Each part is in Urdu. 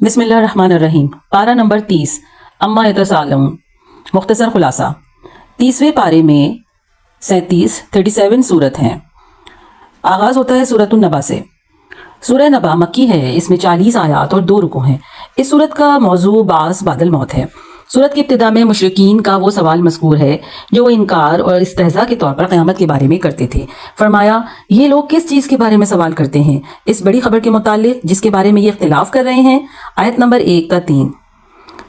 بسم اللہ الرحمن الرحیم۔ پارہ نمبر 30 اما یتساءلون۔ مختصر خلاصہ، 30ویں پارے میں 37 صورت ہیں۔ آغاز ہوتا ہے سورۃ النبا سے۔ سورہ نبا مکی ہے، اس میں 40 آیات اور 2 رکوع ہیں۔ اس سورت کا موضوع بعث بعد الموت ہے۔ سورت کی ابتدا میں مشرکین کا وہ سوال مذکور ہے جو وہ انکار اور استہزاء کے طور پر قیامت کے بارے میں کرتے تھے۔ فرمایا، یہ لوگ کس چیز کے بارے میں سوال کرتے ہیں؟ اس بڑی خبر کے متعلق جس کے بارے میں یہ اختلاف کر رہے ہیں۔ آیت نمبر 1 تا 3۔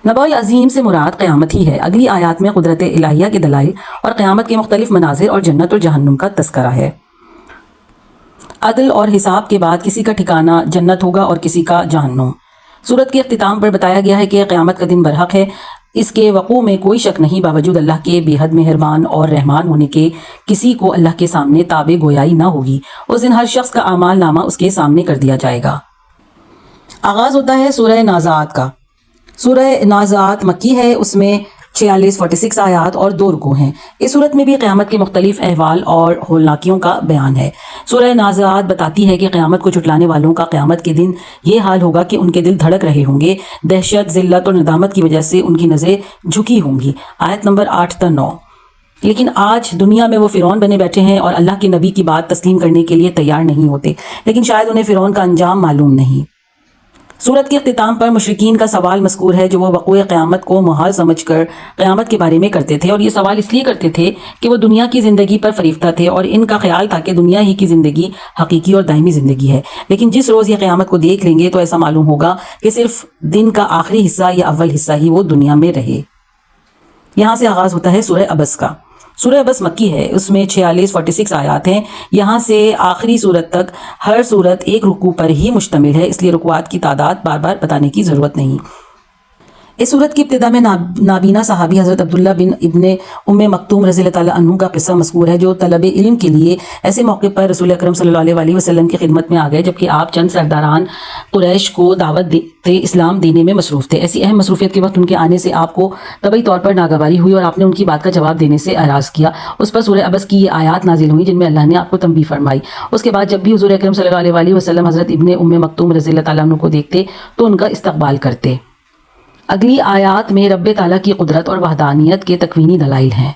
نبأ عظیم سے مراد قیامت ہی ہے۔ اگلی آیات میں قدرت الہیہ کے دلائل اور قیامت کے مختلف مناظر اور جنت اور جہنم کا تذکرہ ہے۔ عدل اور حساب کے بعد کسی کا ٹھکانہ جنت ہوگا اور کسی کا جہنم۔ سورت کے اختتام پر بتایا گیا ہے کہ قیامت کا دن برحق ہے، اس کے وقوع میں کوئی شک نہیں، باوجود اللہ کے بے حد مہربان اور رحمان ہونے کے کسی کو اللہ کے سامنے تابع گویائی نہ ہوگی۔ اس دن ہر شخص کا اعمال نامہ اس کے سامنے کر دیا جائے گا۔ آغاز ہوتا ہے سورہ نازعات کا۔ سورہ نازعات مکی ہے، اس میں 46 آیات اور 2 رکوع ہیں۔ اس صورت میں بھی قیامت کے مختلف احوال اور ہولناکیوں کا بیان ہے۔ سورہ نازعات بتاتی ہے کہ قیامت کو جھٹلانے والوں کا قیامت کے دن یہ حال ہوگا کہ ان کے دل دھڑک رہے ہوں گے، دہشت، ذلت اور ندامت کی وجہ سے ان کی نظریں جھکی ہوں گی۔ آیت نمبر 8 تا 9۔ لیکن آج دنیا میں وہ فرعون بنے بیٹھے ہیں اور اللہ کے نبی کی بات تسلیم کرنے کے لیے تیار نہیں ہوتے، لیکن شاید انہیں فرعون کا انجام معلوم نہیں۔ سورت کے اختتام پر مشرکین کا سوال مذکور ہے جو وہ وقوع قیامت کو محال سمجھ کر قیامت کے بارے میں کرتے تھے، اور یہ سوال اس لیے کرتے تھے کہ وہ دنیا کی زندگی پر فریفتہ تھے اور ان کا خیال تھا کہ دنیا ہی کی زندگی حقیقی اور دائمی زندگی ہے۔ لیکن جس روز یہ قیامت کو دیکھ لیں گے تو ایسا معلوم ہوگا کہ صرف دن کا آخری حصہ یا اول حصہ ہی وہ دنیا میں رہے۔ یہاں سے آغاز ہوتا ہے سورہ عبس کا۔ سورہ عبس مکی ہے، اس میں 46 آیات ہیں۔ یہاں سے آخری سورت تک ہر سورت ایک رکوع پر ہی مشتمل ہے، اس لیے رکوعات کی تعداد بار بار بتانے کی ضرورت نہیں۔ اس صورت کی ابتدا میں نابینا صحابی حضرت عبداللہ بن ابن ام مکتوم رضی اللہ تعالیٰ عنہ کا قصہ مذکور ہے، جو طلب علم کے لیے ایسے موقع پر رسول اکرم صلی اللہ علیہ وسلم کی خدمت میں آ گئے جبکہ آپ چند سرداران قریش کو دعوت اسلام دینے میں مصروف تھے۔ ایسی اہم مصروفیت کے وقت ان کے آنے سے آپ کو طبعی طور پر ناگواری ہوئی اور آپ نے ان کی بات کا جواب دینے سے اعراض کیا۔ اس پر سورہ عبس کی یہ آیات نازل ہوئی جن میں اللہ نے آپ کو تنبیہ فرمائی۔ اس کے بعد جب بھی حضور اکرم صلی اللہ علیہ وسلم حضرت ابن ام مکتوم رضی اللہ تعالیٰ عنہ کو دیکھتے تو ان کا استقبال کرتے۔ اگلی آیات میں رب تعالیٰ کی قدرت اور وحدانیت کے تکوینی دلائل ہیں،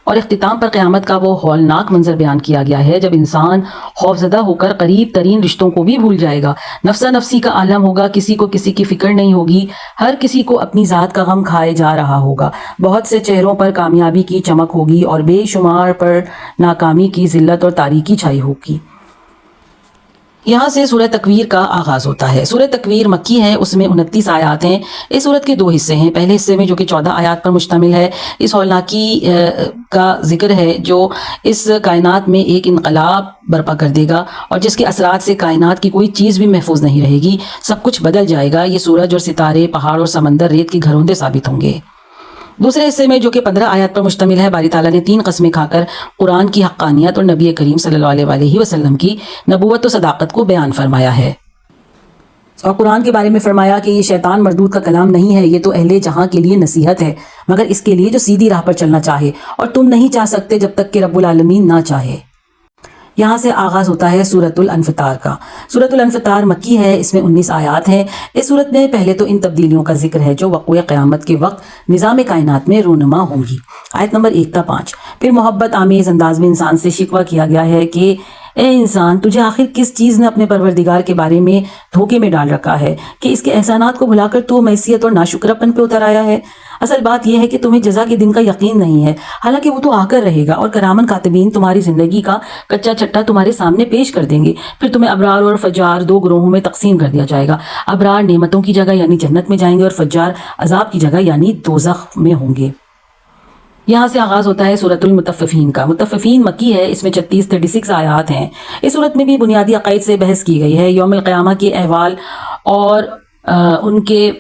اور اختتام پر قیامت کا وہ ہولناک منظر بیان کیا گیا ہے جب انسان خوفزدہ ہو کر قریب ترین رشتوں کو بھی بھول جائے گا، نفسا نفسی کا عالم ہوگا، کسی کو کسی کی فکر نہیں ہوگی، ہر کسی کو اپنی ذات کا غم کھائے جا رہا ہوگا، بہت سے چہروں پر کامیابی کی چمک ہوگی اور بے شمار پر ناکامی کی ذلت اور تاریکی چھائی ہوگی۔ یہاں سے سورہ تکویر کا آغاز ہوتا ہے۔ سورہ تکویر مکی ہے، اس میں 29 آیات ہیں۔ اس سورت کے 2 حصے ہیں۔ پہلے حصے میں جو کہ 14 آیات پر مشتمل ہے، اس ہولناکی کا ذکر ہے جو اس کائنات میں ایک انقلاب برپا کر دے گا اور جس کے اثرات سے کائنات کی کوئی چیز بھی محفوظ نہیں رہے گی، سب کچھ بدل جائے گا۔ یہ سورج اور ستارے، پہاڑ اور سمندر ریت کے گھروندے ثابت ہوں گے۔ دوسرے حصے میں جو کہ 15 آیات پر مشتمل ہے، باری تعالیٰ نے 3 قسمیں کھا کر قرآن کی حقانیت اور نبی کریم صلی اللہ علیہ وسلم کی نبوت و صداقت کو بیان فرمایا ہے، اور قرآن کے بارے میں فرمایا کہ یہ شیطان مردود کا کلام نہیں ہے، یہ تو اہل جہاں کے لیے نصیحت ہے، مگر اس کے لیے جو سیدھی راہ پر چلنا چاہے، اور تم نہیں چاہ سکتے جب تک کہ رب العالمین نہ چاہے۔ یہاں سے آغاز ہوتا ہے سورۃ الانفطار کا۔ سورۃ الانفطار مکی ہے، اس میں 19 آیات ہیں۔ اس سورت میں پہلے تو ان تبدیلیوں کا ذکر ہے جو وقوع قیامت کے وقت نظام کائنات میں رونما ہوں گی۔ آیت نمبر 1 تا 5۔ پھر محبت آمیز انداز میں انسان سے شکوہ کیا گیا ہے کہ اے انسان، تجھے آخر کس چیز نے اپنے پروردگار کے بارے میں دھوکے میں ڈال رکھا ہے کہ اس کے احسانات کو بھلا کر تو معصیت اور ناشکرپن پہ اتر آیا ہے؟ اصل بات یہ ہے کہ تمہیں جزا کے دن کا یقین نہیں ہے، حالانکہ وہ تو آ کر رہے گا، اور کرامن کاتبین تمہاری زندگی کا کچا چٹا تمہارے سامنے پیش کر دیں گے۔ پھر تمہیں ابرار اور فجار 2 گروہوں میں تقسیم کر دیا جائے گا۔ ابرار نعمتوں کی جگہ یعنی جنت میں جائیں گے، اور فجار عذاب کی جگہ یعنی دوزخ میں ہوں گے۔ یہاں سے آغاز ہوتا ہے سورۃ المطففین کا۔ مطففین مکی ہے، اس میں 36 آیات ہیں۔ اس سورت میں بھی بنیادی عقائد سے بحث کی گئی ہے۔ یوم القیامہ کے احوال اور ان کے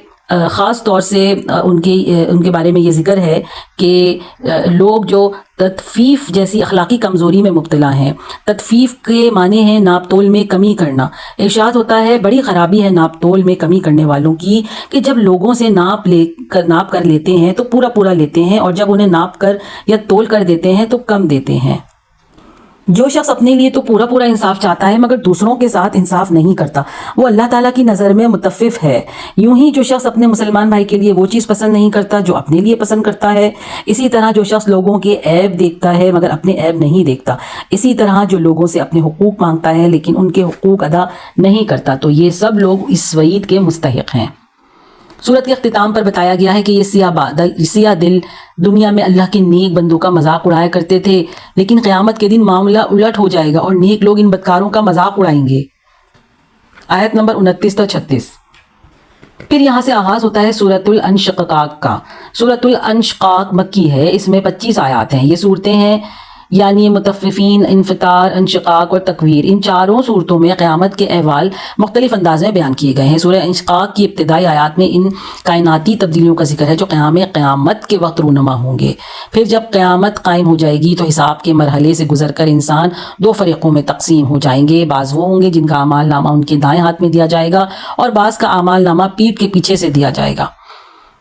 خاص طور سے ان کے بارے میں یہ ذکر ہے کہ لوگ جو تطفیف جیسی اخلاقی کمزوری میں مبتلا ہیں۔ تطفیف کے معنی ہیں ناپ تول میں کمی کرنا۔ ارشاد ہوتا ہے بڑی خرابی ہے ناپ تول میں کمی کرنے والوں کی کہ جب لوگوں سے ناپ کر لیتے ہیں تو پورا لیتے ہیں، اور جب انہیں ناپ کر یا تول کر دیتے ہیں تو کم دیتے ہیں۔ جو شخص اپنے لیے تو پورا پورا انصاف چاہتا ہے مگر دوسروں کے ساتھ انصاف نہیں کرتا وہ اللہ تعالیٰ کی نظر میں متفف ہے۔ یوں ہی جو شخص اپنے مسلمان بھائی کے لیے وہ چیز پسند نہیں کرتا جو اپنے لیے پسند کرتا ہے، اسی طرح جو شخص لوگوں کے عیب دیکھتا ہے مگر اپنے عیب نہیں دیکھتا، اسی طرح جو لوگوں سے اپنے حقوق مانگتا ہے لیکن ان کے حقوق ادا نہیں کرتا، تو یہ سب لوگ اس وعید کے مستحق ہیں۔ سورت کے اختتام پر بتایا گیا ہے کہ یہ سیاہ دل دنیا میں اللہ کے نیک بندوں کا مذاق اڑایا کرتے تھے، لیکن قیامت کے دن معاملہ الٹ ہو جائے گا اور نیک لوگ ان بدکاروں کا مذاق اڑائیں گے۔ آیت نمبر 29 تا 36۔ پھر یہاں سے آغاز ہوتا ہے سورت الانشقاق کا۔ سورت الانشقاق مکی ہے، اس میں 25 آیات ہیں۔ یہ صورتیں ہیں یعنی مطففین، انفطار، انشقاق اور تکویر، ان چاروں صورتوں میں قیامت کے احوال مختلف انداز میں بیان کیے گئے ہیں۔ سورہ انشقاق کی ابتدائی آیات میں ان کائناتی تبدیلیوں کا ذکر ہے جو قیامت کے وقت رونما ہوں گے۔ پھر جب قیامت قائم ہو جائے گی تو حساب کے مرحلے سے گزر کر انسان دو فریقوں میں تقسیم ہو جائیں گے۔ بعض وہ ہوں گے جن کا اعمال نامہ ان کے دائیں ہاتھ میں دیا جائے گا اور بعض کا اعمال نامہ پیٹھ کے پیچھے سے دیا جائے گا۔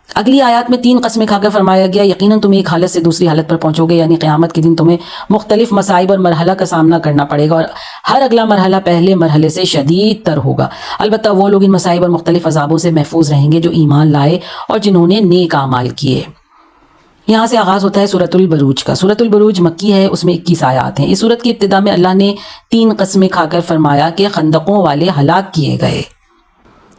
اگلی آیات میں 3 قسمیں کھا کر فرمایا گیا یقیناً تم ایک حالت سے دوسری حالت پر پہنچو گے، یعنی قیامت کے دن تمہیں مختلف مصائب اور مرحلہ کا سامنا کرنا پڑے گا اور ہر اگلا مرحلہ پہلے مرحلے سے شدید تر ہوگا۔ البتہ وہ لوگ ان مصائب اور مختلف عذابوں سے محفوظ رہیں گے جو ایمان لائے اور جنہوں نے نیک اعمال کیے۔ یہاں سے آغاز ہوتا ہے سورت البروج کا۔ سورت البروج مکی ہے، اس میں 21 آیات ہیں۔ اس سورت کی ابتدا میں اللہ نے 3 قسمیں کھا کر فرمایا کہ خندقوں والے ہلاک کیے گئے۔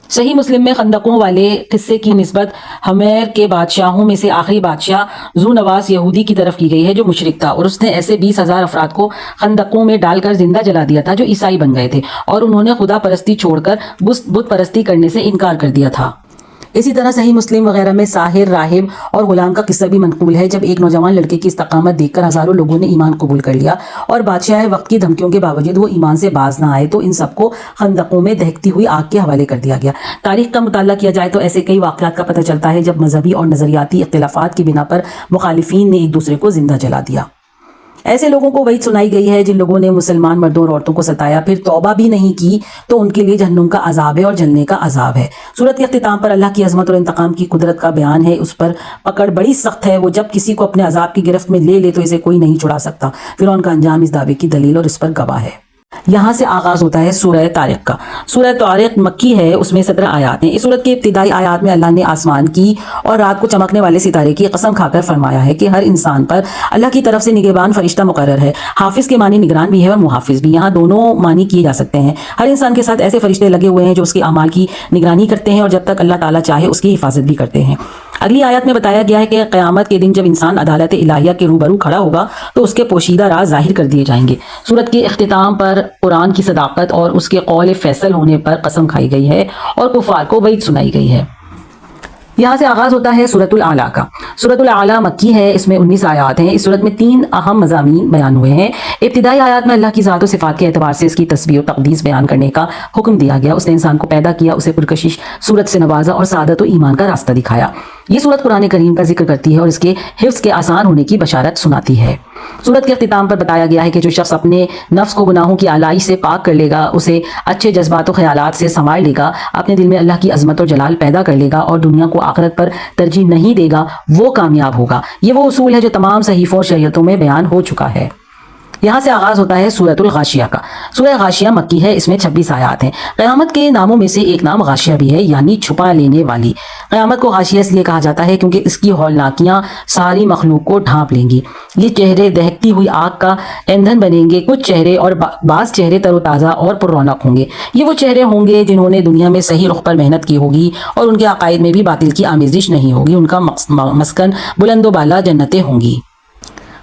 صحیح مسلم میں خندقوں والے قصے کی نسبت حمیر کے بادشاہوں میں سے آخری بادشاہ ذو نواس یہودی کی طرف کی گئی ہے جو مشرک تھا، اور اس نے ایسے 20,000 افراد کو خندقوں میں ڈال کر زندہ جلا دیا تھا جو عیسائی بن گئے تھے اور انہوں نے خدا پرستی چھوڑ کر بت پرستی کرنے سے انکار کر دیا تھا۔ اسی طرح صحیح مسلم وغیرہ میں ساحر، راہب اور غلام کا قصہ بھی منقول ہے جب ایک نوجوان لڑکے کی استقامت دیکھ کر ہزاروں لوگوں نے ایمان قبول کر لیا اور بادشاہ وقت کی دھمکیوں کے باوجود وہ ایمان سے باز نہ آئے تو ان سب کو خندقوں میں دہکتی ہوئی آگ کے حوالے کر دیا گیا۔ تاریخ کا مطالعہ کیا جائے تو ایسے کئی واقعات کا پتہ چلتا ہے جب مذہبی اور نظریاتی اختلافات کی بنا پر مخالفین نے ایک دوسرے کو زندہ جلا دیا۔ ایسے لوگوں کو وعید سنائی گئی ہے جن لوگوں نے مسلمان مردوں اور عورتوں کو ستایا پھر توبہ بھی نہیں کی تو ان کے لیے جہنم کا عذاب ہے اور جلنے کا عذاب ہے۔ سورت کے اختتام پر اللہ کی عظمت اور انتقام کی قدرت کا بیان ہے، اس پر پکڑ بڑی سخت ہے، وہ جب کسی کو اپنے عذاب کی گرفت میں لے تو اسے کوئی نہیں چھڑا سکتا۔ فرعون کا انجام اس دعوے کی دلیل اور اس پر گواہ ہے۔ یہاں سے آغاز ہوتا ہے سورہ طارق کا۔ سورہ طارق مکی ہے، اس میں 17 آیات ہیں۔ اس سورت کی ابتدائی آیات میں اللہ نے آسمان کی اور رات کو چمکنے والے ستارے کی قسم کھا کر فرمایا ہے کہ ہر انسان پر اللہ کی طرف سے نگہبان فرشتہ مقرر ہے۔ حافظ کے معنی نگران بھی ہے اور محافظ بھی، یہاں دونوں معنی کیے جا سکتے ہیں۔ ہر انسان کے ساتھ ایسے فرشتے لگے ہوئے ہیں جو اس کے اعمال کی نگرانی کرتے ہیں اور جب تک اللہ تعالیٰ چاہے اس کی حفاظت بھی کرتے ہیں۔ اگلی آیت میں بتایا گیا ہے کہ قیامت کے دن جب انسان عدالت الہیہ کے روبرو کھڑا ہوگا تو اس کے پوشیدہ راز ظاہر کر دیے جائیں گے۔ سورت کے اختتام پر قرآن کی صداقت اور اس کے قول فیصل ہونے پر قسم کھائی گئی ہے اور کفار کو وعید سنائی گئی ہے۔ یہاں سے آغاز ہوتا ہے سورت الاعلیٰ کا۔ سورت الاعلیٰ مکی ہے، اس میں 19 آیات ہیں۔ اس سورت میں 3 اہم مضامین بیان ہوئے ہیں۔ ابتدائی آیات میں اللہ کی ذات و صفات کے اعتبار سے اس کی تسبیح و تقدیس بیان کرنے کا حکم دیا گیا۔ اس نے انسان کو پیدا کیا، اسے پرکشش صورت سے نوازا اور سعادت و ایمان کا راستہ دکھایا۔ یہ سورت قرآن کریم کا ذکر کرتی ہے اور اس کے حفظ کے آسان ہونے کی بشارت سناتی ہے۔ سورت کے اختتام پر بتایا گیا ہے کہ جو شخص اپنے نفس کو گناہوں کی آلائش سے پاک کر لے گا، اسے اچھے جذبات و خیالات سے سنوار لے گا، اپنے دل میں اللہ کی عظمت اور جلال پیدا کر لے گا اور دنیا کو آخرت پر ترجیح نہیں دے گا، وہ کامیاب ہوگا۔ یہ وہ اصول ہے جو تمام صحیفوں اور شریعتوں میں بیان ہو چکا ہے۔ یہاں سے آغاز ہوتا ہے سورت الغاشیہ کا۔ سورہ غاشیہ مکی ہے، اس میں 26 آیات ہیں۔ قیامت کے ناموں میں سے ایک نام غاشیہ بھی ہے، یعنی چھپا لینے والی۔ قیامت کو غاشیہ اس لیے کہا جاتا ہے کیونکہ اس کی ہولناکیاں ساری مخلوق کو ڈھانپ لیں گی۔ یہ چہرے دہکتی ہوئی آگ کا ایندھن بنیں گے، کچھ چہرے اور بعض چہرے تر و تازہ اور پر رونق ہوں گے۔ یہ وہ چہرے ہوں گے جنہوں نے دنیا میں صحیح رخ پر محنت کی ہوگی اور ان کے عقائد میں بھی باطل کی آمیزش نہیں ہوگی۔ ان کا مسکن بلند و بالا جنتیں ہوں گی۔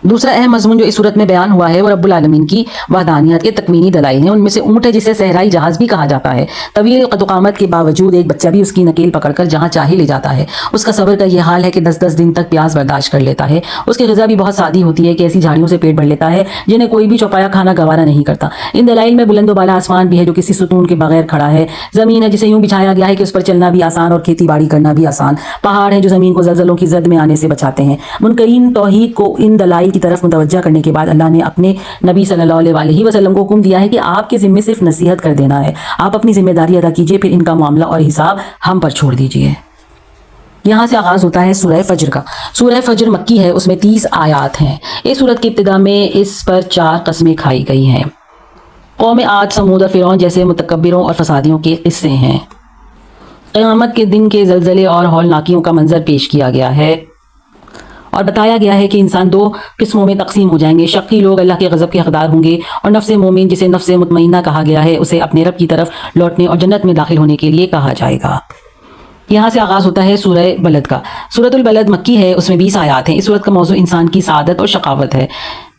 دوسرا اہم مضمون جو اس صورت میں بیان ہوا ہے وہ رب العالمین کی وحدانیت کے تکوینی دلائل ہیں۔ ان میں سے اونٹ ہے جسے صحرائی جہاز بھی کہا جاتا ہے۔ طویل قد و قامت کے باوجود ایک بچہ بھی اس کی نکیل پکڑ کر جہاں چاہے لے جاتا ہے۔ اس کا صبر کا یہ حال ہے کہ 10 دن تک پیاس برداشت کر لیتا ہے۔ اس کی غذا بھی بہت سادی ہوتی ہے کہ ایسی جھاڑیوں سے پیٹ بھر لیتا ہے جنہیں کوئی بھی چوپایا کھانا گوارا نہیں کرتا۔ ان دلائل میں بلند و بالا آسمان بھی ہے جو کسی ستون کے بغیر کھڑا ہے۔ زمین ہے جسے یوں بچھایا گیا ہے کہ اس پر چلنا بھی آسان اور کھیتی باڑی کرنا بھی آسان۔ پہاڑ ہیں جو زمین کو زلزلوں کی زد میں آنے سے بچاتے ہیں۔ منکرین توحید کو ان دلائل کی طرف متوجہ کرنے کے بعد اللہ نے اپنے نبی صلی اللہ علیہ وسلم کو حکم دیا ہے کہ آپ کے ذمے صرف نصیحت کر دینا ہے، آپ اپنی ذمہ داری ادا کیجئے، پھر ان کا معاملہ اور حساب ہم پر چھوڑ دیجئے۔ یہاں سے آغاز ہوتا ہے سورہ فجر کا۔ سورہ فجر مکی ہے، اس میں 30 آیات ہیں۔ اس سورت کی ابتدا میں اس پر 4 قسمیں کھائی گئی ہیں۔ قوم عاد، سمود اور فرعون جیسے متکبروں اور فسادیوں کے قصے ہیں۔ قیامت کے دن کے زلزلے اور ہولناکیوں کا منظر پیش کیا گیا ہے اور بتایا گیا ہے کہ انسان 2 قسموں میں تقسیم ہو جائیں گے۔ شقی لوگ اللہ کے غضب کے حقدار ہوں گے، اور نفس مومن جسے نفس مطمئنہ کہا گیا ہے اسے اپنے رب کی طرف لوٹنے اور جنت میں داخل ہونے کے لیے کہا جائے گا۔ یہاں سے آغاز ہوتا ہے سورہ بلد کا۔ سورۃ البلد مکی ہے، اس میں 20 آیات ہیں۔ اس سورت کا موضوع انسان کی سعادت اور شقاوت ہے۔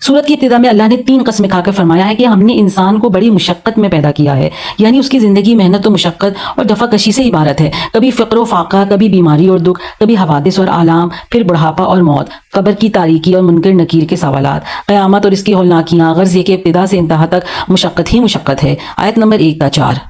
سورت کی ابتدا میں اللہ نے 3 قسمیں کھا کر فرمایا ہے کہ ہم نے انسان کو بڑی مشقت میں پیدا کیا ہے، یعنی اس کی زندگی محنت و مشقت اور دفع کشی سے عبارت ہے۔ کبھی فقر و فاقہ، کبھی بیماری اور دکھ، کبھی حوادث اور آلام، پھر بڑھاپا اور موت، قبر کی تاریکی اور منکر نکیر کے سوالات، قیامت اور اس کی ہولناکیاں۔ غرض یہ کہ ابتدا سے انتہا تک مشقت ہی مشقت ہے۔ آیت نمبر 1 تا 4۔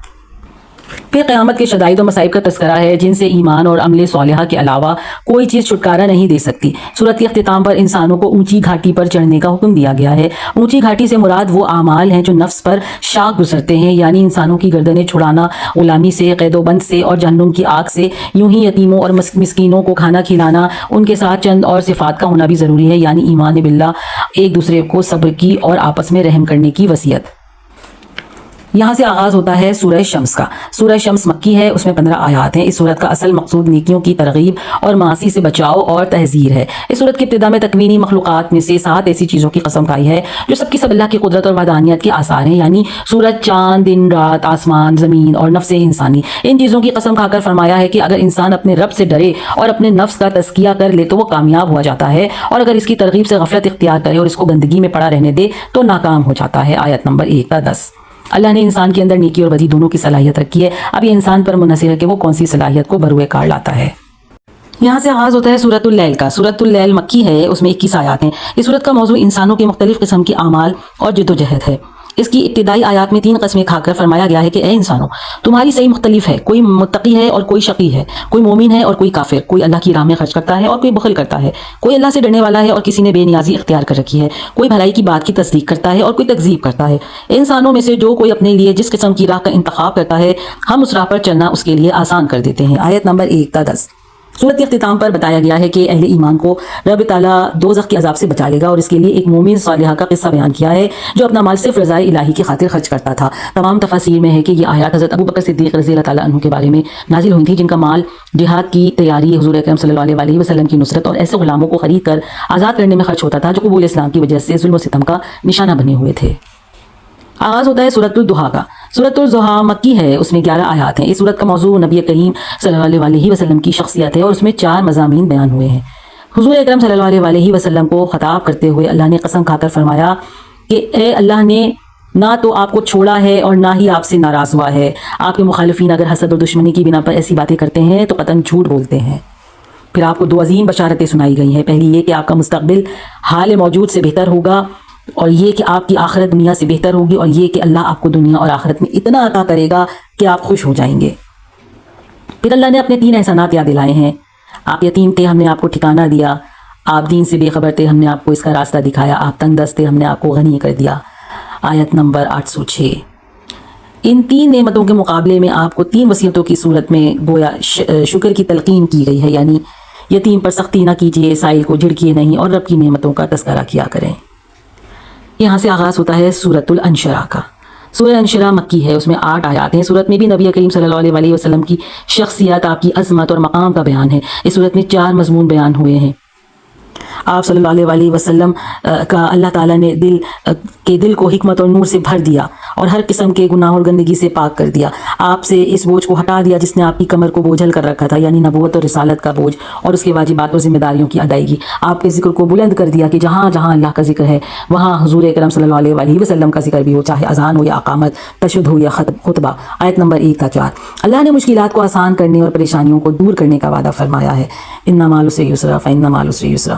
پھر قیامت کے شدائد و مصائب کا تذکرہ ہے جن سے ایمان اور عمل صالحہ کے علاوہ کوئی چیز چھٹکارا نہیں دے سکتی۔ سورت کے اختتام پر انسانوں کو اونچی گھاٹی پر چڑھنے کا حکم دیا گیا ہے۔ اونچی گھاٹی سے مراد وہ اعمال ہیں جو نفس پر شاق گزرتے ہیں، یعنی انسانوں کی گردنیں چھڑانا، غلامی سے، قید و بند سے اور جہنم کی آگ سے۔ یوں ہی یتیموں اور مسکینوں کو کھانا کھلانا، ان کے ساتھ چند اور صفات کا ہونا بھی ضروری ہے، یعنی ایمان باللہ، ایک دوسرے کو صبر کی اور آپس میں رحم کرنے کی وصیت۔ یہاں سے آغاز ہوتا ہے سورہ شمس کا۔ سورہ شمس مکی ہے، اس میں 15 آیات ہیں۔ اس سورت کا اصل مقصود نیکیوں کی ترغیب اور معاصی سے بچاؤ اور تحذیر ہے۔ اس سورت کی ابتدا میں تکوینی مخلوقات میں سے 7 ایسی چیزوں کی قسم کھائی ہے جو سب کی سب اللہ کی قدرت اور وحدانیت کے آثار ہیں، یعنی سورج، چاند، دن رات، آسمان، زمین اور نفس انسانی۔ ان چیزوں کی قسم کھا کر فرمایا ہے کہ اگر انسان اپنے رب سے ڈرے اور اپنے نفس کا تزکیہ کر لے تو وہ کامیاب ہو جاتا ہے، اور اگر اس کی ترغیب سے غفلت اختیار کرے اور اس کو گندگی میں پڑا رہنے دے تو ناکام ہو جاتا ہے۔ آیت نمبر 1 تا 10۔ اللہ نے انسان کے اندر نیکی اور بدی دونوں کی صلاحیت رکھی ہے، اب یہ انسان پر منحصر ہے کہ وہ کون سی صلاحیت کو بروئے کار لاتا ہے۔ یہاں سے آغاز ہوتا ہے سورۃ اللیل کا۔ سورۃ اللیل مکی ہے، اس میں 21 آیات ہیں۔ اس سورت کا موضوع انسانوں کے مختلف قسم کی اعمال اور جد و جہد ہے۔ اس کی ابتدائی آیات میں 3 قسمیں کھا کر فرمایا گیا ہے کہ اے انسانوں، تمہاری صحیح مختلف ہے، کوئی متقی ہے اور کوئی شقی ہے، کوئی مومن ہے اور کوئی کافر، کوئی اللہ کی راہ میں خرچ کرتا ہے اور کوئی بخل کرتا ہے، کوئی اللہ سے ڈرنے والا ہے اور کسی نے بے نیازی اختیار کر رکھی ہے، کوئی بھلائی کی بات کی تصدیق کرتا ہے اور کوئی تکذیب کرتا ہے۔ انسانوں میں سے جو کوئی اپنے لیے جس قسم کی راہ کا انتخاب کرتا ہے ہم اس راہ پر چلنا اس کے لیے آسان کر دیتے ہیں۔ آیت نمبر 1 تا 10۔ سورت کے اختتام پر بتایا گیا ہے کہ اہل ایمان کو رب تعالیٰ دوزخ کے عذاب سے بچا لے گا، اور اس کے لیے ایک مومن صالحہ کا قصہ بیان کیا ہے جو اپنا مال صرف رضائے الہی کی خاطر خرچ کرتا تھا۔ تمام تفاسیر میں ہے کہ یہ آیات حضرت ابو بکر صدیق رضی اللہ تعالیٰ عنہ کے بارے میں نازل ہوئی تھیں، جن کا مال جہاد کی تیاری، حضور اکرم صلی اللہ علیہ وسلم کی نصرت اور ایسے غلاموں کو خرید کر آزاد کرنے میں خرچ ہوتا تھا جو قبول اسلام کی وجہ سے ظلم و ستم کا نشانہ بنے ہوئے تھے۔ آغاز ہوتا ہے سورۃ الضحیٰ کا۔ سورۃ الضحیٰ مکی ہے، اس میں 11 آیات ہیں۔ اس سورت کا موضوع نبی کریم صلی اللہ علیہ وسلم کی شخصیت ہے اور اس میں 4 مضامین بیان ہوئے ہیں۔ حضور اکرم صلی اللہ علیہ وسلم کو خطاب کرتے ہوئے اللہ نے قسم کھا کر فرمایا کہ اے اللہ نے نہ تو آپ کو چھوڑا ہے اور نہ ہی آپ سے ناراض ہوا ہے۔ آپ کے مخالفین اگر حسد اور دشمنی کی بنا پر ایسی باتیں کرتے ہیں تو قطعاً جھوٹ بولتے ہیں۔ پھر آپ کو 2 عظیم بشارتیں سنائی گئی ہیں۔ پہلی یہ کہ آپ کا مستقبل حال موجود سے بہتر ہوگا، اور یہ کہ آپ کی آخرت دنیا سے بہتر ہوگی، اور یہ کہ اللہ آپ کو دنیا اور آخرت میں اتنا عطا کرے گا کہ آپ خوش ہو جائیں گے۔ پھر اللہ نے اپنے 3 احسانات یاد دلائے ہیں۔ آپ یتیم تھے، ہم نے آپ کو ٹھکانہ دیا۔ آپ دین سے بے خبر تھے، ہم نے آپ کو اس کا راستہ دکھایا۔ آپ تنگ دست تھے، ہم نے آپ کو غنی کر دیا۔ آیت نمبر 806۔ ان 3 نعمتوں کے مقابلے میں آپ کو 3 وصیتوں کی صورت میں گویا شکر کی تلقین کی گئی ہے، یعنی یتیم پر سختی نہ کیجیے، سائل کو جھڑکیے نہیں، اور رب کی نعمتوں کا تذکرہ کیا کریں۔ یہاں سے آغاز ہوتا ہے سورۃ الانشراح کا۔ سورہ انشراح مکی ہے، اس میں 8 آیات ہیں۔ سورت میں بھی نبی کریم صلی اللہ علیہ وسلم کی شخصیت، آپ کی عظمت اور مقام کا بیان ہے۔ اس سورت میں 4 مضمون بیان ہوئے ہیں۔ آپ صلی اللہ علیہ وسلم کا اللہ تعالیٰ نے دل کو حکمت اور نور سے بھر دیا اور ہر قسم کے گناہ اور گندگی سے پاک کر دیا۔ آپ سے اس بوجھ کو ہٹا دیا جس نے آپ کی کمر کو بوجھل کر رکھا تھا، یعنی نبوت اور رسالت کا بوجھ اور اس کے واجبات اور ذمہ داریوں کی ادائیگی۔ آپ کے ذکر کو بلند کر دیا کہ جہاں جہاں اللہ کا ذکر ہے وہاں حضور اکرم صلی اللہ علیہ وسلم کا ذکر بھی ہو، چاہے اذان ہو یا اقامت، تشہد ہو یا خطبہ۔ آیت نمبر 1 تا 4۔ اللہ نے مشکلات کو آسان کرنے اور پریشانیوں کو دور کرنے کا وعدہ فرمایا ہے۔ ان مع العسر یسرا فإن مع العسر یسرا۔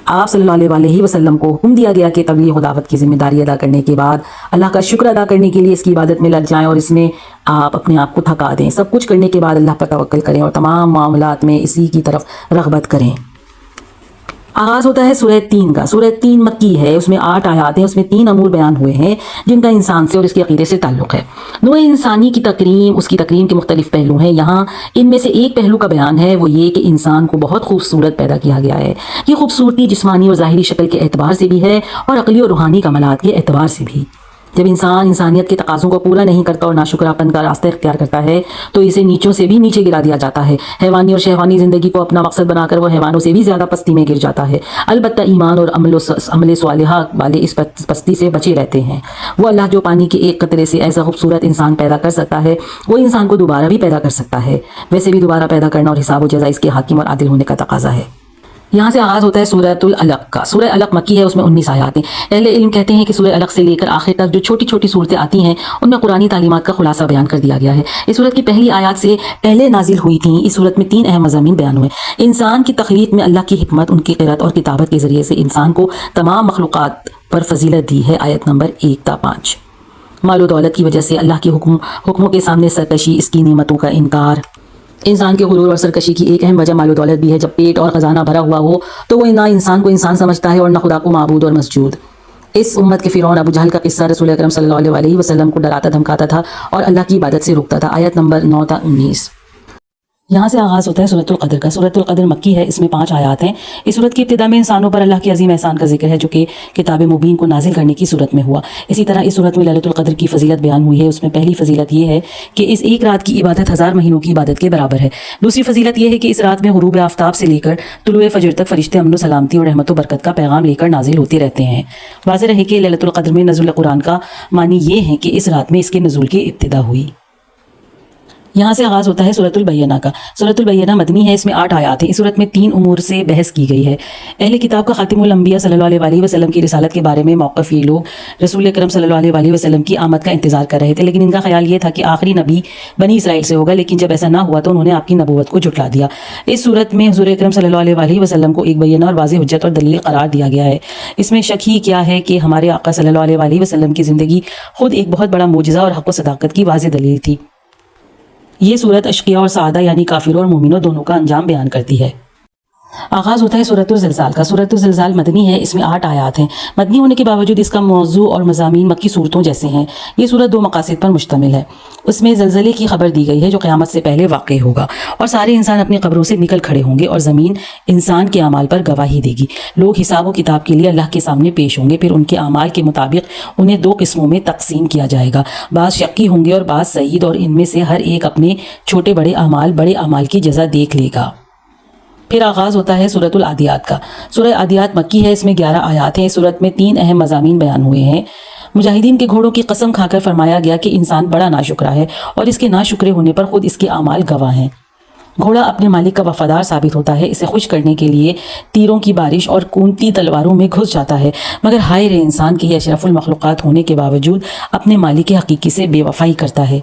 آپ صلی اللہ علیہ وسلم کو حکم دیا گیا کہ تبلیغ و دعوت کی ذمہ داری ادا کرنے کے بعد اللہ کا شکر ادا کرنے کے لیے اس کی عبادت میں لگ جائیں اور اس میں آپ اپنے آپ کو تھکا دیں۔ سب کچھ کرنے کے بعد اللہ پر توکل کریں اور تمام معاملات میں اسی کی طرف رغبت کریں۔ آغاز ہوتا ہے سورہ 3 کا. سورہ 3 مکی ہے، اس میں 8 آیات ہیں، اس میں 3 امور بیان ہوئے ہیں جن کا انسان سے اور اس کے عقیدے سے تعلق ہے. نوع انسانی کی تکریم، اس کی تکریم کے مختلف پہلو ہیں. یہاں ان میں سے ایک پہلو کا بیان ہے، وہ یہ کہ انسان کو بہت خوبصورت پیدا کیا گیا ہے. یہ خوبصورتی جسمانی اور ظاہری شکل کے اعتبار سے بھی ہے اور عقلی اور روحانی کمالات کے اعتبار سے بھی. جب انسان انسانیت کے تقاضوں کو پورا نہیں کرتا اور ناشکراپن کا راستہ اختیار کرتا ہے تو اسے نیچوں سے بھی نیچے گرا دیا جاتا ہے. حیوانی اور شہوانی زندگی کو اپنا مقصد بنا کر وہ حیوانوں سے بھی زیادہ پستی میں گر جاتا ہے. البتہ ایمان اور عمل صالحہ والے اس پستی سے بچے رہتے ہیں. وہ اللہ جو پانی کے ایک قطرے سے ایسا خوبصورت انسان پیدا کر سکتا ہے، وہ انسان کو دوبارہ بھی پیدا کر سکتا ہے. ویسے بھی دوبارہ پیدا کرنا اور حساب و جزا اس کے حاکم اور عادل ہونے کا تقاضا ہے. یہاں سے آغاز ہوتا ہے سورۃ العلق کا. سورہ علق مکی ہے، اس میں 19 آیات ہیں. اہل علم کہتے ہیں کہ سورہ علق سے لے کر آخر تک جو چھوٹی چھوٹی صورتیں آتی ہیں ان میں قرآنی تعلیمات کا خلاصہ بیان کر دیا گیا ہے. اس سورت کی پہلی آیات سے پہلے نازل ہوئی تھیں. اس سورت میں 3 اہم مضامین بیان ہوئے. انسان کی تخلیق میں اللہ کی حکمت، ان کی قرأت اور کتابت کے ذریعے سے انسان کو تمام مخلوقات پر فضیلت دی ہے. آیت نمبر 1 تا 5. مال و دولت کی وجہ سے اللہ کے حکموں کے سامنے سرکشی، اس کی نعمتوں کا انکار. انسان کے غرور اور سرکشی کی ایک اہم وجہ مال و دولت بھی ہے. جب پیٹ اور خزانہ بھرا ہوا ہو تو وہ نہ انسان کو انسان سمجھتا ہے اور نہ خدا کو معبود اور مسجود. اس امت کے فرعون ابو جہل کا قصہ رسول اکرم صلی اللہ علیہ وسلم کو ڈراتا دھمکاتا تھا اور اللہ کی عبادت سے روکتا تھا. آیت نمبر 9 تا 19. یہاں سے آغاز ہوتا ہے سورۃ القدر کا. سورۃ القدر مکی ہے، اس میں 5 آیات ہیں. اس سورت کی ابتدا میں انسانوں پر اللہ کے عظیم احسان کا ذکر ہے جو کہ کتاب مبین کو نازل کرنے کی صورت میں ہوا. اسی طرح اس سورت میں لیلۃ القدر کی فضیلت بیان ہوئی ہے. اس میں پہلی فضیلت یہ ہے کہ اس ایک رات کی عبادت 1000 مہینوں کی عبادت کے برابر ہے. دوسری فضیلت یہ ہے کہ اس رات میں غروب آفتاب سے لے کر طلوع فجر تک فرشتے امن و سلامتی اور رحمت و برکت کا پیغام لے کر نازل ہوتے رہتے ہیں. واضح رہے کہ لیلۃ القدر میں نزول قرآن کا معنی یہ ہے کہ اس رات میں اس کے نزول کی ابتدا ہوئی. یہاں سے آغاز ہوتا ہے سورۃ البینہ کا. سورۃ البینہ مدنی ہے، اس میں 8 آیات ہیں. اس سورت میں 3 امور سے بحث کی گئی ہے. اہل کتاب کا خاتم الانبیاء صلی اللہ علیہ وسلم کی رسالت کے بارے میں موقف یہ لوگ رسول اکرم صلی اللہ علیہ وسلم کی آمد کا انتظار کر رہے تھے، لیکن ان کا خیال یہ تھا کہ آخری نبی بنی اسرائیل سے ہوگا. لیکن جب ایسا نہ ہوا تو انہوں نے آپ کی نبوت کو جھٹلا دیا. اس صورت میں حضور اکرم صلی اللہ علیہ وسلم کو ایک بینہ اور واضح حجت اور دلیل قرار دیا گیا ہے. اس میں شک ہی کیا ہے کہ ہمارے آقا صلی اللہ علیہ وسلم کی زندگی خود ایک بہت بڑا معجزہ اور حق و صداقت کی واضح دلیل تھی. یہ صورت اشقیاء اور سعادہ یعنی کافروں اور مومنوں دونوں کا انجام بیان کرتی ہے. آغاز ہوتا ہے سورۃ الزلزال کا. سورۃ الزلزال مدنی ہے، اس میں 8 آیات ہیں. مدنی ہونے کے باوجود اس کا موضوع اور مضامین مکی صورتوں جیسے ہیں. یہ صورت 2 مقاصد پر مشتمل ہے. اس میں زلزلے کی خبر دی گئی ہے جو قیامت سے پہلے واقع ہوگا اور سارے انسان اپنی قبروں سے نکل کھڑے ہوں گے اور زمین انسان کے اعمال پر گواہی دے گی. لوگ حساب و کتاب کے لیے اللہ کے سامنے پیش ہوں گے. پھر ان کے اعمال کے مطابق انہیں 2 قسموں میں تقسیم کیا جائے گا. بعض شقی ہوں گے اور بعض سعید، اور ان میں سے ہر ایک اپنے چھوٹے بڑے اعمال کی جزا دیکھ لے گا. پھر آغاز ہوتا ہے سورۃ العادیات کا. سورہ عادیات مکی ہے، اس میں 11 آیات ہیں. اس سورت میں 3 اہم مضامین بیان ہوئے ہیں. مجاہدین کے گھوڑوں کی قسم کھا کر فرمایا گیا کہ انسان بڑا ناشکرا ہے اور اس کے ناشکرے ہونے پر خود اس کے اعمال گواہ ہیں. گھوڑا اپنے مالک کا وفادار ثابت ہوتا ہے. اسے خوش کرنے کے لیے تیروں کی بارش اور کونتی تلواروں میں گھس جاتا ہے، مگر ہائے رے انسان کے یہ اشرف المخلوقات ہونے کے باوجود اپنے مالک حقیقی سے بے وفائی کرتا ہے.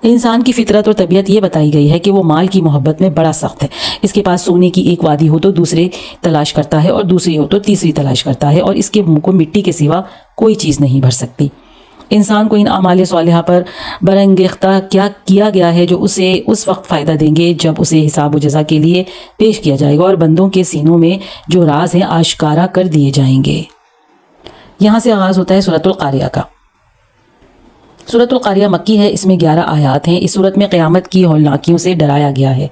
انسان کی فطرت اور طبیعت یہ بتائی گئی ہے کہ وہ مال کی محبت میں بڑا سخت ہے. اس کے پاس سونے کی ایک وادی ہو تو دوسرے تلاش کرتا ہے اور دوسری ہو تو تیسری تلاش کرتا ہے، اور اس کے منہ کو مٹی کے سوا کوئی چیز نہیں بھر سکتی. انسان کو ان اعمال صالحہ پر برانگیختہ کیا کیا گیا ہے جو اسے اس وقت فائدہ دیں گے جب اسے حساب و جزا کے لیے پیش کیا جائے گا اور بندوں کے سینوں میں جو راز ہیں آشکارا کر دیے جائیں گے. یہاں سے آغاز ہوتا ہے سورۃ القاریہ کا. سورۃ القاریہ مکی ہے، اس میں 11 آیات ہیں. اس سورت میں قیامت کی ہولناکیوں سے ڈرایا گیا ہے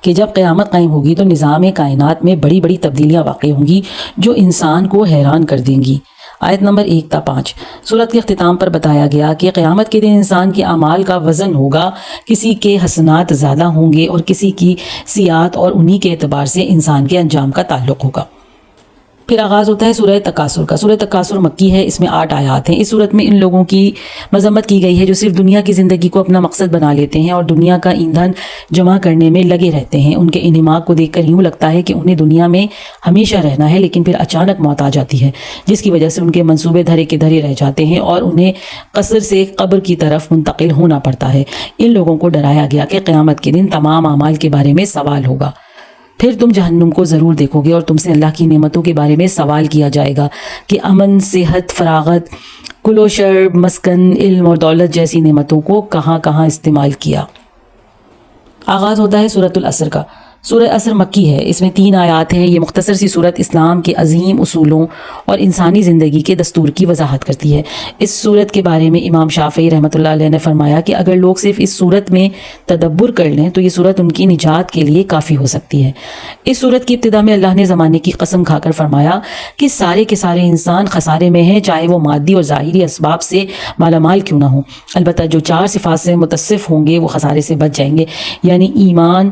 کہ جب قیامت قائم ہوگی تو نظام کائنات میں بڑی بڑی تبدیلیاں واقع ہوں گی جو انسان کو حیران کر دیں گی. آیت نمبر 1 تا 5. سورت کے اختتام پر بتایا گیا کہ قیامت کے دن انسان کے اعمال کا وزن ہوگا. کسی کے حسنات زیادہ ہوں گے اور کسی کی سیئات، اور انہی کے اعتبار سے انسان کے انجام کا تعلق ہوگا. پھر آغاز ہوتا ہے سورہ تکاثر کا. سورہ تکاثر مکی ہے، اس میں 8 آیات ہیں. اس صورت میں ان لوگوں کی مذمت کی گئی ہے جو صرف دنیا کی زندگی کو اپنا مقصد بنا لیتے ہیں اور دنیا کا ایندھن جمع کرنے میں لگے رہتے ہیں. ان کے انہماک کو دیکھ کر یوں لگتا ہے کہ انہیں دنیا میں ہمیشہ رہنا ہے، لیکن پھر اچانک موت آ جاتی ہے جس کی وجہ سے ان کے منصوبے دھرے کے دھرے رہ جاتے ہیں اور انہیں قصر سے قبر کی طرف منتقل ہونا پڑتا ہے. ان لوگوں کو ڈرایا گیا کہ قیامت کے دن تمام اعمال کے بارے میں سوال ہوگا. پھر تم جہنم کو ضرور دیکھو گے اور تم سے اللہ کی نعمتوں کے بارے میں سوال کیا جائے گا کہ امن، صحت، فراغت، کل و شرب، مسکن، علم اور دولت جیسی نعمتوں کو کہاں کہاں استعمال کیا. آغاز ہوتا ہے سورۃ العصر کا. سورہ عصر مکی ہے، اس میں 3 آیات ہیں۔ یہ مختصر سی صورت اسلام کے عظیم اصولوں اور انسانی زندگی کے دستور کی وضاحت کرتی ہے۔ اس صورت کے بارے میں امام شافعی رحمۃ اللہ علیہ نے فرمایا کہ اگر لوگ صرف اس صورت میں تدبر کر لیں تو یہ صورت ان کی نجات کے لیے کافی ہو سکتی ہے۔ اس صورت کی ابتدا میں اللہ نے زمانے کی قسم کھا کر فرمایا کہ سارے کے سارے انسان خسارے میں ہیں، چاہے وہ مادی اور ظاہری اسباب سے مالا مال کیوں نہ ہوں، البتہ جو 4 صفات سے متصف ہوں گے وہ خسارے سے بچ جائیں گے، یعنی ایمان،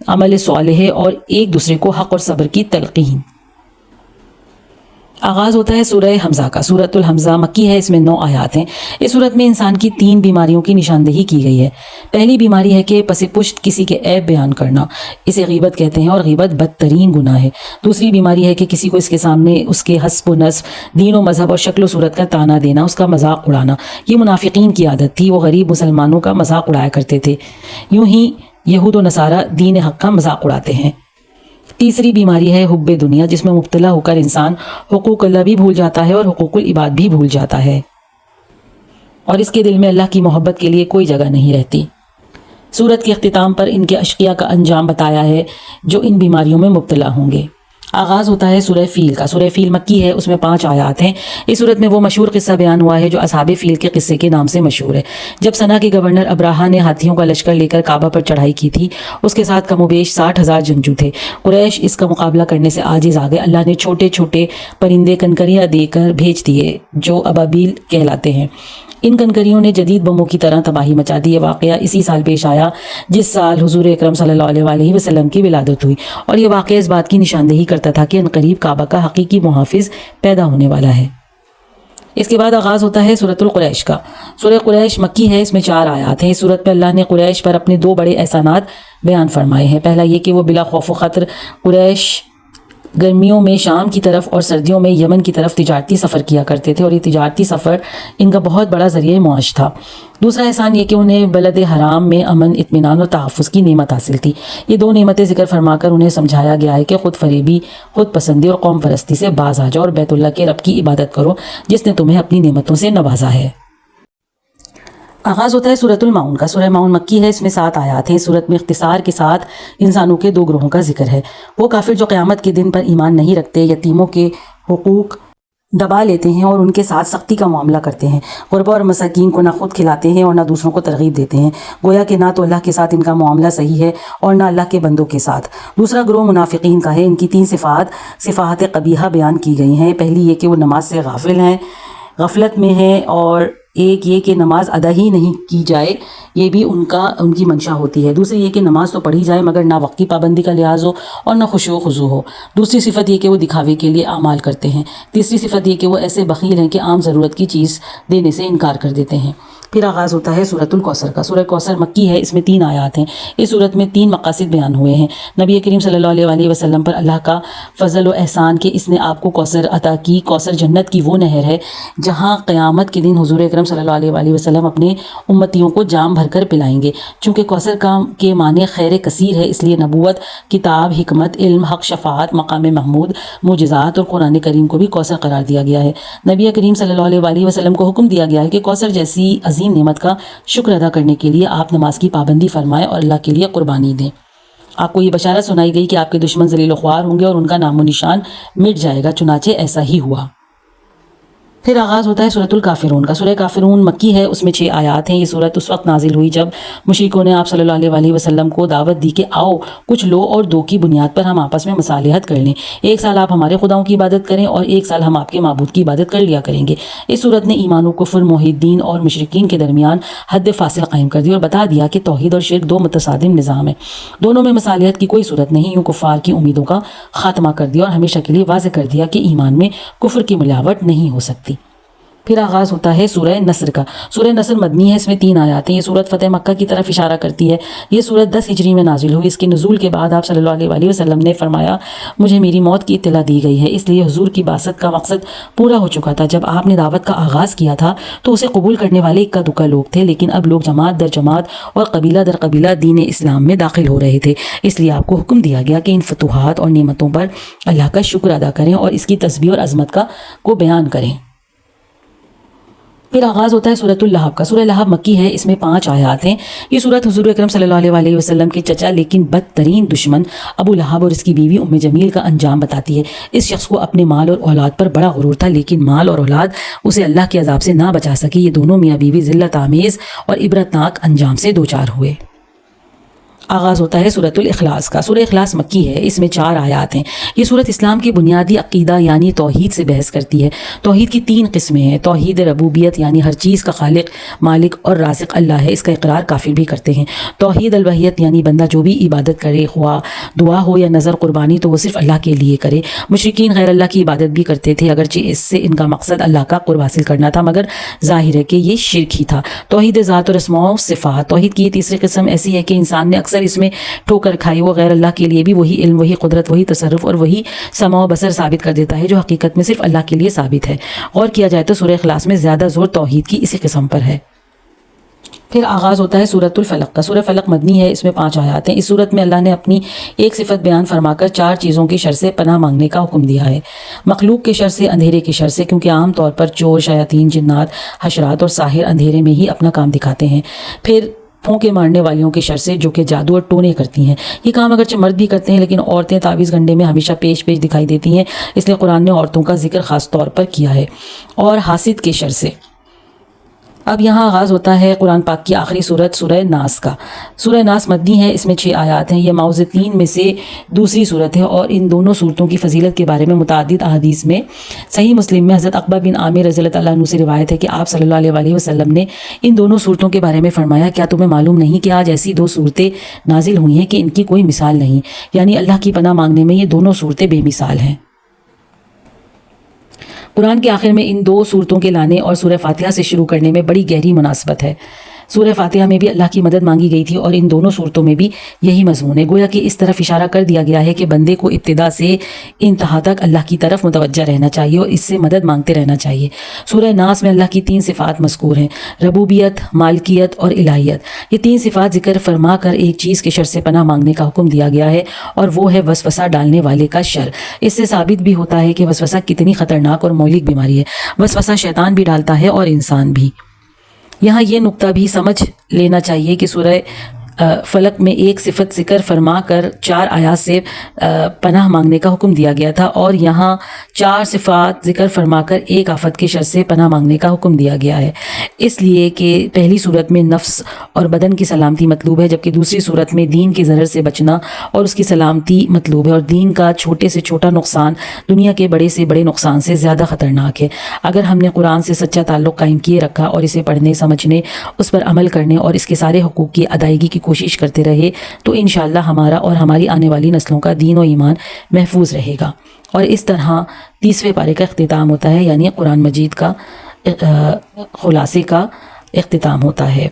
عمل صالح اور ایک دوسرے کو حق اور صبر کی تلقین۔ آغاز ہوتا ہے سورہ حمزہ کا۔ سورۃ الحمزہ مکی ہے، اس میں 9 آیات ہیں۔ اس سورت میں انسان کی 3 بیماریوں کی نشاندہی کی گئی ہے۔ پہلی بیماری ہے کہ پس پشت کسی کے عیب بیان کرنا، اسے غیبت کہتے ہیں اور غیبت بدترین گناہ ہے۔ دوسری بیماری ہے کہ کسی کو اس کے سامنے اس کے حسب و نسب، دین و مذہب اور شکل و صورت کا تانا دینا، اس کا مذاق اڑانا۔ یہ منافقین کی عادت تھی، وہ غریب مسلمانوں کا مذاق اڑایا کرتے تھے، یوں ہی یہود و نصارہ دین حق کا مذاق اڑاتے ہیں۔ تیسری بیماری ہے حب دنیا، جس میں مبتلا ہو کر انسان حقوق اللہ بھی بھول جاتا ہے اور حقوق العباد بھی بھول جاتا ہے، اور اس کے دل میں اللہ کی محبت کے لیے کوئی جگہ نہیں رہتی۔ سورت کے اختتام پر ان کے اشقیاء کا انجام بتایا ہے جو ان بیماریوں میں مبتلا ہوں گے۔ آغاز ہوتا ہے سورہ فیل کا۔ سورہ فیل مکی ہے، اس میں 5 آیات ہیں۔ اس سورت میں وہ مشہور قصہ بیان ہوا ہے جو اصحاب فیل کے قصے کے نام سے مشہور ہے۔ جب سنا کے گورنر ابراہا نے ہاتھیوں کا لشکر لے کر کعبہ پر چڑھائی کی تھی، اس کے ساتھ کم و بیش 60,000 جنگجو تھے۔ قریش اس کا مقابلہ کرنے سے عاجز آ گئے۔ اللہ نے چھوٹے چھوٹے پرندے کنکریاں دے کر بھیج دیے جو ابابیل کہلاتے ہیں۔ ان کنکریوں نے جدید بموں کی طرح تباہی مچا دی۔ یہ واقعہ اسی سال پیش آیا جس سال حضور اکرم صلی اللہ علیہ وسلم کی ولادت ہوئی، اور یہ واقعہ اس بات کی نشاندہی کرتا تھا کہ عنقریب کعبہ کا حقیقی محافظ پیدا ہونے والا ہے۔ اس کے بعد آغاز ہوتا ہے سورۃ القریش کا۔ سورہ قریش مکی ہے، اس میں 4 آیات ہیں۔ اس سورت میں اللہ نے قریش پر اپنے 2 بڑے احسانات بیان فرمائے ہیں۔ پہلا یہ کہ وہ بلا خوف و خطر قریش گرمیوں میں شام کی طرف اور سردیوں میں یمن کی طرف تجارتی سفر کیا کرتے تھے، اور یہ تجارتی سفر ان کا بہت بڑا ذریعہ معاش تھا۔ دوسرا احسان یہ کہ انہیں بلد حرام میں امن، اطمینان اور تحفظ کی نعمت حاصل تھی۔ یہ 2 نعمتیں ذکر فرما کر انہیں سمجھایا گیا ہے کہ خود فریبی، خود پسندی اور قوم پرستی سے باز آ جاؤ اور بیت اللہ کے رب کی عبادت کرو جس نے تمہیں اپنی نعمتوں سے نوازا ہے۔ آغاز ہوتا ہے سورۃ المعون کا۔ سورہ معون مکی ہے، اس میں 7 آیات ہیں۔ اس سورت میں اختصار کے ساتھ انسانوں کے 2 گروہوں کا ذکر ہے۔ وہ کافر جو قیامت کے دن پر ایمان نہیں رکھتے، یتیموں کے حقوق دبا لیتے ہیں اور ان کے ساتھ سختی کا معاملہ کرتے ہیں، غربا اور مساکین کو نہ خود کھلاتے ہیں اور نہ دوسروں کو ترغیب دیتے ہیں، گویا کہ نہ تو اللہ کے ساتھ ان کا معاملہ صحیح ہے اور نہ اللہ کے بندوں کے ساتھ۔ دوسرا گروہ منافقین کا ہے۔ ان کی 3 صفات قبیحہ بیان کی گئی ہیں۔ پہلی یہ کہ وہ نماز سے غفلت میں ہیں، اور ایک یہ کہ نماز ادا ہی نہیں کی جائے، یہ بھی ان کی منشا ہوتی ہے۔ دوسری یہ کہ نماز تو پڑھی جائے مگر نہ وقت کی پابندی کا لحاظ ہو اور نہ خشوع و خضوع ہو۔ دوسری صفت یہ کہ وہ دکھاوے کے لیے اعمال کرتے ہیں۔ تیسری صفت یہ کہ وہ ایسے بخیل ہیں کہ عام ضرورت کی چیز دینے سے انکار کر دیتے ہیں۔ پھر آغاز ہوتا ہے سورۃ الکوثر کا۔ سورہ کوثر مکی ہے، اس میں 3 آیات ہیں۔ اس سورت میں 3 مقاصد بیان ہوئے ہیں۔ نبی کریم صلی اللہ علیہ وسلم پر اللہ کا فضل و احسان کہ اس نے آپ کو کوثر عطا کی۔ کوثر جنت کی وہ نہر ہے جہاں قیامت کے دن حضور اکرم صلی اللہ علیہ وسلم اپنے امتیوں کو جام بھر کر پلائیں گے۔ چونکہ کوثر کے معنی خیر کثیر ہے، اس لیے نبوت، کتاب، حکمت، علم، حق، شفاعت، مقام محمود، معجزات اور قرآن کریم کو بھی کوثر قرار دیا گیا ہے۔ نبی کریم صلی اللہ علیہ وسلم کو حکم دیا گیا ہے کہ کوثر جیسی عظیم نعمت کا شکر ادا کرنے کے لیے آپ نماز کی پابندی فرمائیں اور اللہ کے لیے قربانی دیں۔ آپ کو یہ بشارت سنائی گئی کہ آپ کے دشمن ذلیل و خوار ہوں گے اور ان کا نام و نشان مٹ جائے گا، چنانچہ ایسا ہی ہوا۔ پھر آغاز ہوتا ہے سورۃ الکافرون کا۔ سورہ کافرون مکی ہے، اس میں 6 آیات ہیں۔ یہ سورت اس وقت نازل ہوئی جب مشرکوں نے آپ صلی اللہ علیہ وسلم کو دعوت دی کہ آؤ کچھ لو اور 2 کی بنیاد پر ہم آپس میں مصالحت کر لیں، 1 سال آپ ہمارے خداؤں کی عبادت کریں اور 1 سال ہم آپ کے معبود کی عبادت کر لیا کریں گے۔ اس سورت نے ایمان و کفر، موحدین اور مشرکین کے درمیان حد فاصل قائم کر دی اور بتا دیا کہ توحید اور شرک 2 متصادم نظام ہیں، دونوں میں مصالحت کی کوئی صورت نہیں۔ یوں کفار کی امیدوں کا خاتمہ کر دیا اور ہمیشہ کے لیے واضح کر دیا کہ ایمان میں کفر کی ملاوٹ نہیں ہو سکتی۔ پھر آغاز ہوتا ہے سورہ نصر کا۔ سورہ نصر مدنی ہے، اس میں 3 آیات ہیں۔ یہ سورت فتح مکہ کی طرف اشارہ کرتی ہے۔ یہ سورت 10 ہجری میں نازل ہوئی۔ اس کے نزول کے بعد آپ صلی اللہ علیہ وسلم نے فرمایا، مجھے میری موت کی اطلاع دی گئی ہے، اس لیے حضور کی بعثت کا مقصد پورا ہو چکا تھا۔ جب آپ نے دعوت کا آغاز کیا تھا تو اسے قبول کرنے والے اکا دکا لوگ تھے، لیکن اب لوگ جماعت در جماعت اور قبیلہ در قبیلہ دین اسلام میں داخل ہو رہے تھے، اس لیے آپ کو حکم دیا گیا کہ ان فتوحات اور نعمتوں پر اللہ کا شکر ادا کریں اور اس کی تسبیح اور عظمت کو بیان کریں۔ پھر آغاز ہوتا ہے سورۃ اللہب کا. سورہ لہب مکی ہے، اس میں 5 آیات ہیں. یہ سورت حضور اکرم صلی اللہ علیہ وسلم کے چچا لیکن بدترین دشمن ابو لہب اور اس کی بیوی ام جمیل کا انجام بتاتی ہے. اس شخص کو اپنے مال اور اولاد پر بڑا غرور تھا، لیکن مال اور اولاد اسے اللہ کے عذاب سے نہ بچا سکی. یہ دونوں میاں بیوی ذلت آمیز اور عبرتناک انجام سے دوچار ہوئے. آغاز ہوتا ہے سورۃ الاخلاص کا. سورہ اخلاص مکی ہے، اس میں 4 آیات ہیں. یہ سورت اسلام کی بنیادی عقیدہ یعنی توحید سے بحث کرتی ہے. توحید کی 3 قسمیں ہیں. توحید ربوبیت یعنی ہر چیز کا خالق، مالک اور رازق اللہ ہے، اس کا اقرار کافر بھی کرتے ہیں. توحید الوہیت یعنی بندہ جو بھی عبادت کرے، خواہ دعا ہو یا نظر قربانی، تو وہ صرف اللہ کے لیے کرے. مشرکین غیر اللہ کی عبادت بھی کرتے تھے، اگرچہ اس سے ان کا مقصد اللہ کا قرب حاصل کرنا تھا، مگر ظاہر ہے کہ یہ شرک ہی تھا. توحید ذات اور اسماء و صفات. توحید کی یہ تیسری قسم ایسی ہے کہ انسان نے اکثر اس میں ٹھوکر کھائی. وہ غیر اللہ کے لیے بھی وہی علم، وہی قدرت، وہی تصرف اور وہی سمع و بصر ثابت کر دیتا ہے جو حقیقت میں صرف اللہ کے لیے ثابت ہے. غور کیا جائے تو سورہ اخلاص میں زیادہ زور توحید کی اسی قسم پر ہے. پھر آغاز ہوتا ہے سورۃ الفلق کا. سورہ فلق مدنی ہے، اس میں 5 آیات ہیں. اس سورت میں اللہ نے اپنی ایک صفت بیان فرما کر 4 چیزوں کی شر سے پناہ مانگنے کا حکم دیا ہے. مخلوق کے شر سے، اندھیرے کے شر سے، کیونکہ عام طور پر چور، شیاطین، جنات، حشرات اور ساحر اندھیرے میں ہی اپنا کام دکھاتے ہیں. پھر پھونکے مارنے والیوں کے شر سے، جو کہ جادو اور ٹونے کرتی ہیں. یہ کام اگرچہ مرد بھی کرتے ہیں، لیکن عورتیں تعویذ گنڈے میں ہمیشہ پیش دکھائی دیتی ہیں، اس لیے قرآن نے عورتوں کا ذکر خاص طور پر کیا ہے. اور حاسد کے شر سے. اب یہاں آغاز ہوتا ہے قرآن پاک کی آخری سورت سورہ ناس کا. سورہ ناس مدنی ہے، اس میں 6 آیات ہیں. یہ معوذتین میں سے دوسری سورت ہے اور ان دونوں سورتوں کی فضیلت کے بارے میں متعدد احادیث میں صحیح مسلم میں حضرت عقبہ بن عامر رضی اللہ عنہ سے روایت ہے کہ آپ صلی اللہ علیہ وسلم نے ان دونوں سورتوں کے بارے میں فرمایا، کیا تمہیں معلوم نہیں کہ آج ایسی 2 صورتیں نازل ہوئی ہیں کہ ان کی کوئی مثال نہیں؟ یعنی اللہ کی پناہ مانگنے میں یہ دونوں صورتیں بے مثال ہیں. قرآن کے آخر میں ان 2 صورتوں کے لانے اور سورہ فاتحہ سے شروع کرنے میں بڑی گہری مناسبت ہے. سورہ فاتحہ میں بھی اللہ کی مدد مانگی گئی تھی اور ان دونوں صورتوں میں بھی یہی مضمون ہے. گویا کہ اس طرف اشارہ کر دیا گیا ہے کہ بندے کو ابتدا سے انتہا تک اللہ کی طرف متوجہ رہنا چاہیے اور اس سے مدد مانگتے رہنا چاہیے. سورہ ناس میں اللہ کی 3 صفات مذکور ہیں: ربوبیت، مالکیت اور الہیت. یہ 3 صفات ذکر فرما کر ایک چیز کے شر سے پناہ مانگنے کا حکم دیا گیا ہے، اور وہ ہے وسوسہ ڈالنے والے کا شر. اس سے ثابت بھی ہوتا ہے کہ وسوسہ کتنی خطرناک اور مہلک بیماری ہے. وسوسہ شیطان بھی ڈالتا ہے اور انسان بھی. یہاں یہ نقطہ بھی سمجھ لینا چاہیے کہ سورہ فلق میں ایک صفت ذکر فرما کر 4 آیات سے پناہ مانگنے کا حکم دیا گیا تھا، اور یہاں 4 صفات ذکر فرما کر ایک آفت کے شر سے پناہ مانگنے کا حکم دیا گیا ہے. اس لیے کہ پہلی صورت میں نفس اور بدن کی سلامتی مطلوب ہے، جبکہ دوسری صورت میں دین کے ضرر سے بچنا اور اس کی سلامتی مطلوب ہے. اور دین کا چھوٹے سے چھوٹا نقصان دنیا کے بڑے سے بڑے نقصان سے زیادہ خطرناک ہے. اگر ہم نے قرآن سے سچا تعلق قائم کیے رکھا اور اسے پڑھنے، سمجھنے، اس پر عمل کرنے اور اس کے سارے حقوق کی ادائیگی کی کوشش کرتے رہے، تو انشاءاللہ ہمارا اور ہماری آنے والی نسلوں کا دین و ایمان محفوظ رہے گا. اور اس طرح 30ویں پارے کا اختتام ہوتا ہے، یعنی قرآن مجید کا خلاصے کا اختتام ہوتا ہے.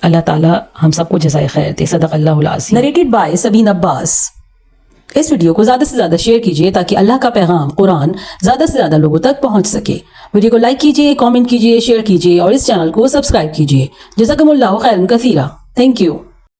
اللہ تعالی ہم سب کو جزائے خیر دے. صدق اللہ العظیم. Narrated by Sabeen Abbas. اس ویڈیو کو زیادہ سے زیادہ شیئر کیجیے تاکہ اللہ کا پیغام قرآن زیادہ سے زیادہ لوگوں تک پہنچ سکے. ویڈیو کو لائک کیجیے، کامنٹ کیجیے، شیئر کیجیے اور اس چینل کو سبسکرائب کیجیے. جزاکم اللہ خیرا کثیرا. Thank you.